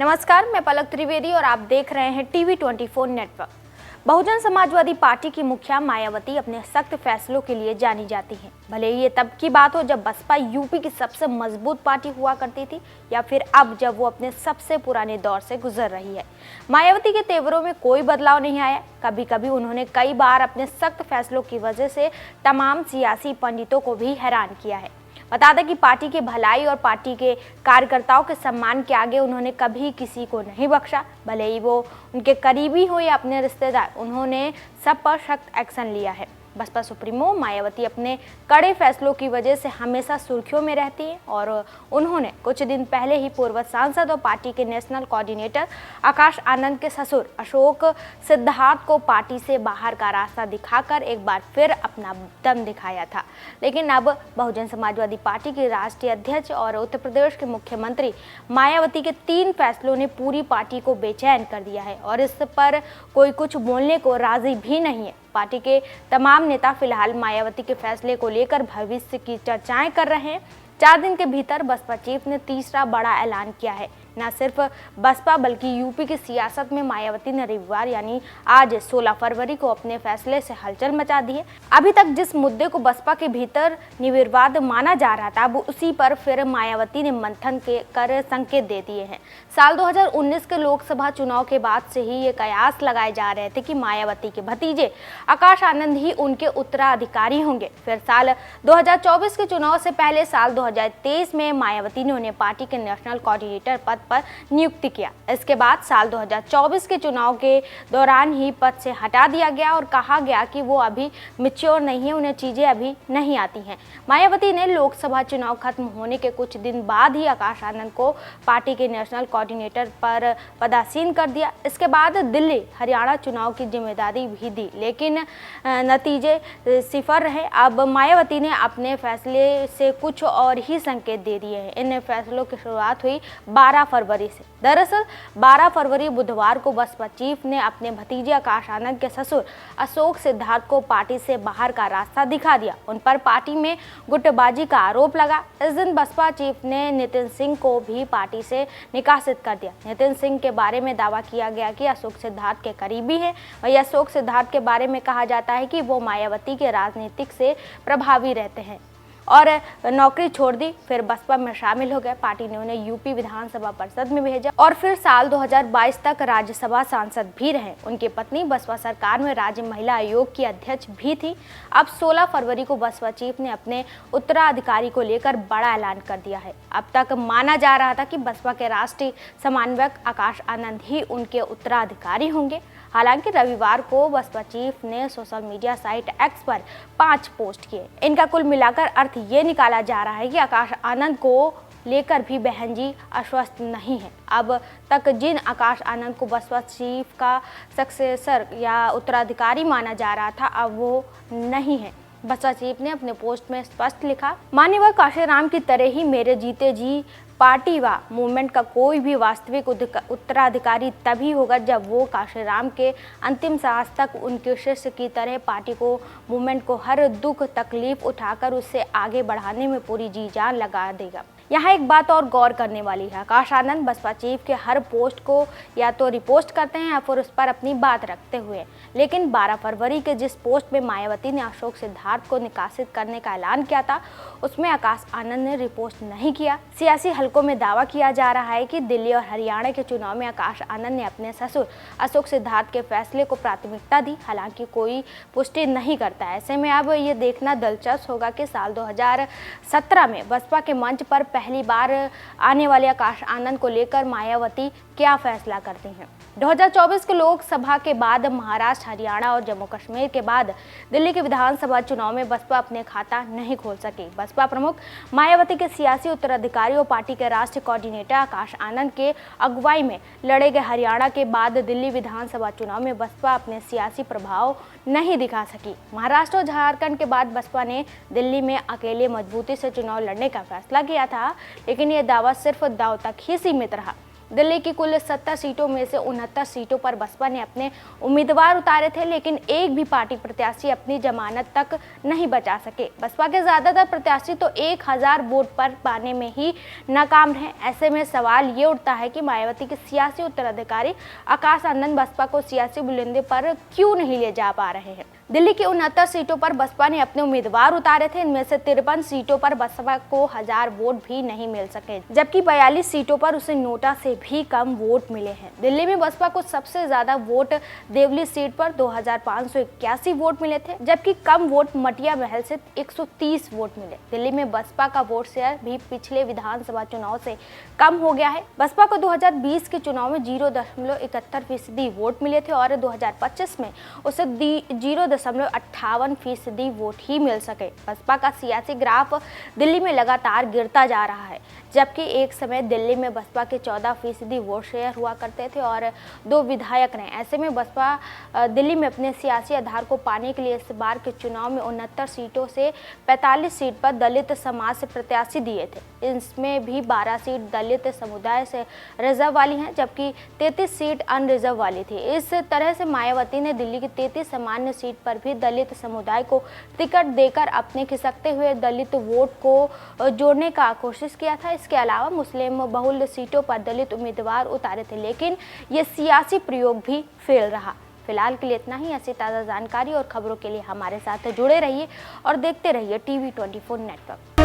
नमस्कार, मैं पलक त्रिवेदी और आप देख रहे हैं TV 24 network. Bahujan Samajwadi party की मुखिया मायावती अपने सख्त फैसलों के लिए जानी जाती हैं। भले ही ये तब की बात हो जब बसपा यूपी की सबसे मजबूत पार्टी हुआ करती थी या फिर अब जब वो अपने सबसे पुराने दौर से गुजर रही है। मायावती के तेवरों में कोई बदलाव नहीं आया। कभी कभी उन्होंने कई बार अपने सख्त फैसलों की वजह से तमाम सियासी पंडितों को भी हैरान किया है। बता दें कि पार्टी की भलाई और पार्टी के कार्यकर्ताओं के सम्मान के आगे उन्होंने कभी किसी को नहीं बख्शा। भले ही वो उनके करीबी हो या अपने रिश्तेदार, उन्होंने सब पर सख्त एक्शन लिया है। बसपा सुप्रीमो मायावती अपने कड़े फैसलों की वजह से हमेशा सुर्खियों में रहती हैं और उन्होंने कुछ दिन पहले ही पूर्व सांसद और पार्टी के नेशनल कोऑर्डिनेटर आकाश आनंद के ससुर अशोक सिद्धार्थ को पार्टी से बाहर का रास्ता दिखाकर एक बार फिर अपना दम दिखाया था। लेकिन अब बहुजन समाजवादी पार्टी के राष्ट्रीय अध्यक्ष और उत्तर प्रदेश के मुख्यमंत्री मायावती के 3 फैसलों ने पूरी पार्टी को बेचैन कर दिया है और इस पर कोई कुछ बोलने को राजी भी नहीं है। पार्टी के तमाम नेता फिलहाल मायावती के फैसले को लेकर भविष्य की चर्चाएं कर रहे हैं। 4 दिन के भीतर बसपा चीफ ने तीसरा बड़ा ऐलान किया है। न सिर्फ बसपा बल्कि यूपी की सियासत में मायावती ने रविवार यानी आज 16 फरवरी को अपने फैसले से हलचल मचा दी है। अभी तक जिस मुद्दे को बसपा के भीतर निर्विवाद माना जा रहा था, वो उसी पर फिर मायावती ने मंथन कर संकेत दे दिए हैं। साल 2019 के लोकसभा चुनाव के बाद से ही ये कयास लगाए जा रहे थे कि मायावती के भतीजे आकाश आनंद ही उनके उत्तराधिकारी होंगे। फिर साल 2024 के चुनाव से पहले साल 2023 में मायावती ने उन्हें पार्टी के नेशनल कोऑर्डिनेटर पद पर नियुक्ति किया। इसके बाद साल 2024 के चुनाव के दौरान ही पद से हटा दिया गया और कहा गया कि वो अभी मैच्योर नहीं है, उन्हें चीजें अभी नहीं आती हैं। मायावती ने लोकसभा चुनाव खत्म होने के कुछ दिन बाद ही आकाश आनंद को पार्टी के नेशनल कोऑर्डिनेटर पर पदासीन कर दिया। इसके बाद दिल्ली हरियाणा चुनाव की जिम्मेदारी भी दी, लेकिन नतीजे सिफर रहे। अब मायावती ने अपने फैसले से कुछ और ही संकेत दे दिए हैं। इन फैसलों की शुरुआत हुई 12 फरवरी से। दरअसल 12 फरवरी बुधवार को बसपा चीफ ने अपने भतीजे आकाश आनंद के ससुर अशोक सिद्धार्थ को पार्टी से बाहर का रास्ता दिखा दिया। उन पर पार्टी में गुटबाजी का आरोप लगा। इस दिन बसपा चीफ ने नितिन सिंह को भी पार्टी से निकासित कर दिया। नितिन सिंह के बारे में दावा किया गया कि अशोक सिद्धार्थ के करीबी है। वही अशोक सिद्धार्थ के बारे में कहा जाता है कि वो मायावती के राजनीतिक से प्रभावी रहते हैं और नौकरी छोड़ दी, फिर बसपा में शामिल हो गए। पार्टी ने उन्हें यूपी विधानसभा परिषद में भेजा और फिर साल 2022 तक राज्यसभा सांसद भी रहे। उनकी पत्नी बसपा सरकार में राज्य महिला आयोग की अध्यक्ष भी थी। अब 16 फरवरी को बसपा चीफ ने अपने उत्तराधिकारी को लेकर बड़ा ऐलान कर दिया है। अब तक माना जा रहा था कि बसपा के राष्ट्रीय समन्वयक आकाश आनंद ही उनके उत्तराधिकारी होंगे। हालांकि रविवार को बसपा चीफ ने सोशल मीडिया साइट एक्स पर 5 पोस्ट किए। इनका कुल मिलाकर अर्थ ये निकाला जा रहा है कि आकाश आनंद को लेकर भी बहन जी आश्वस्त नहीं है। अब तक जिन आकाश आनंद को बसपा चीफ का सक्सेसर या उत्तराधिकारी माना जा रहा था, अब वो नहीं है। बसपा चीफ ने अपने पोस्ट में स्पष्ट लिखा, माननीय काशीराम की तरह ही मेरे जीते जी पार्टी व मूवमेंट का कोई भी वास्तविक उत्तराधिकारी तभी होगा जब वो काशीराम के अंतिम सांस तक उनके शिष्य की तरह पार्टी को मूवमेंट को हर दुख तकलीफ उठाकर उससे आगे बढ़ाने में पूरी जी जान लगा देगा। यहाँ एक बात और गौर करने वाली है, आकाश आनंद बसपा चीफ के हर पोस्ट को या तो रिपोस्ट करते हैं या फिर उस पर अपनी बात रखते हुए। लेकिन 12 फरवरी के जिस पोस्ट में मायावती ने अशोक सिद्धार्थ को निकासित करने का ऐलान किया था, उसमें आकाश आनंद ने रिपोस्ट नहीं किया। सियासी हलकों में दावा किया जा रहा है कि दिल्ली और हरियाणा के चुनाव में आकाश आनंद ने अपने ससुर अशोक सिद्धार्थ के फैसले को प्राथमिकता दी। हालांकि कोई पुष्टि नहीं करता। ऐसे में अब ये देखना दिलचस्प होगा कि साल 2017 में बसपा के मंच पर पहली बार आने वाले आकाश आनंद को लेकर मायावती क्या फैसला करती हैं। 2024 के लोकसभा के बाद महाराष्ट्र, हरियाणा और जम्मू कश्मीर के बाद दिल्ली के विधानसभा चुनाव में बसपा अपने खाता नहीं खोल सकी। बसपा प्रमुख मायावती के सियासी उत्तराधिकारी और पार्टी के राष्ट्रीय कोऑर्डिनेटर आकाश आनंद के अगुवाई में लड़े गए हरियाणा के बाद दिल्ली विधानसभा चुनाव में बसपा अपने सियासी प्रभाव नहीं दिखा सकी। महाराष्ट्र और झारखंड के बाद बसपा ने दिल्ली में अकेले मजबूती से चुनाव लड़ने का फैसला किया था, लेकिन यह दावा सिर्फ दांव तक ही सीमित रहा। दिल्ली की कुल 70 सीटों में से 69 सीटों पर बसपा ने अपने उम्मीदवार उतारे थे, लेकिन एक भी पार्टी प्रत्याशी अपनी जमानत तक नहीं बचा सके। बसपा के ज्यादातर प्रत्याशी तो 1000 वोट पर पाने में ही नाकाम रहे। ऐसे में सवाल ये उठता है कि मायावती के सियासी उत्तराधिकारी आकाश आनंद बसपा को सियासी बुलंदी पर क्यों नहीं ले जा पा रहे हैं। दिल्ली की 69 सीटों पर बसपा ने अपने उम्मीदवार उतारे थे। इनमें से 53 सीटों पर बसपा को 1000 वोट भी नहीं मिल सके, जबकि 42 सीटों पर उसे नोटा से भी कम वोट मिले हैं। दिल्ली में बसपा को सबसे ज्यादा वोट देवली सीट पर 2581 वोट मिले थे, जबकि कम वोट मटिया महल से 130 वोट मिले। दिल्ली में बसपा का वोट शेयर भी पिछले विधानसभा चुनाव से कम हो गया है। बसपा को 2020 के चुनाव में 0.71% वोट मिले थे और 2025 में उसे 0.58% वोट ही मिल सके। बसपा का सियासी ग्राफ दिल्ली में लगातार गिरता जा रहा है, जबकि एक समय दिल्ली में बसपा के 14% वोट शेयर हुआ करते थे और 2 विधायक रहे। ऐसे में बसपा दिल्ली में अपने सियासी आधार को पाने के लिए इस बार के चुनाव में 69 सीटों से 45 सीट पर दलित समाज से प्रत्याशी दिए थे। इसमें भी 12 सीट दलित समुदाय से रिजर्व वाली हैं, जबकि 33 सीट अनरिजर्व वाली थी। इस तरह से मायावती ने दिल्ली की 33 सामान्य सीट पर भी दलित समुदाय को टिकट देकर अपने खिसकते हुए दलित वोट को जोड़ने का कोशिश किया था। इसके अलावा मुस्लिम बहुल सीटों पर दलित उम्मीदवार उतारे थे, लेकिन ये सियासी प्रयोग भी फेल रहा। फिलहाल के लिए इतना ही। ऐसी ताज़ा जानकारी और खबरों के लिए हमारे साथ जुड़े रहिए और देखते रहिए TV24 नेटवर्क।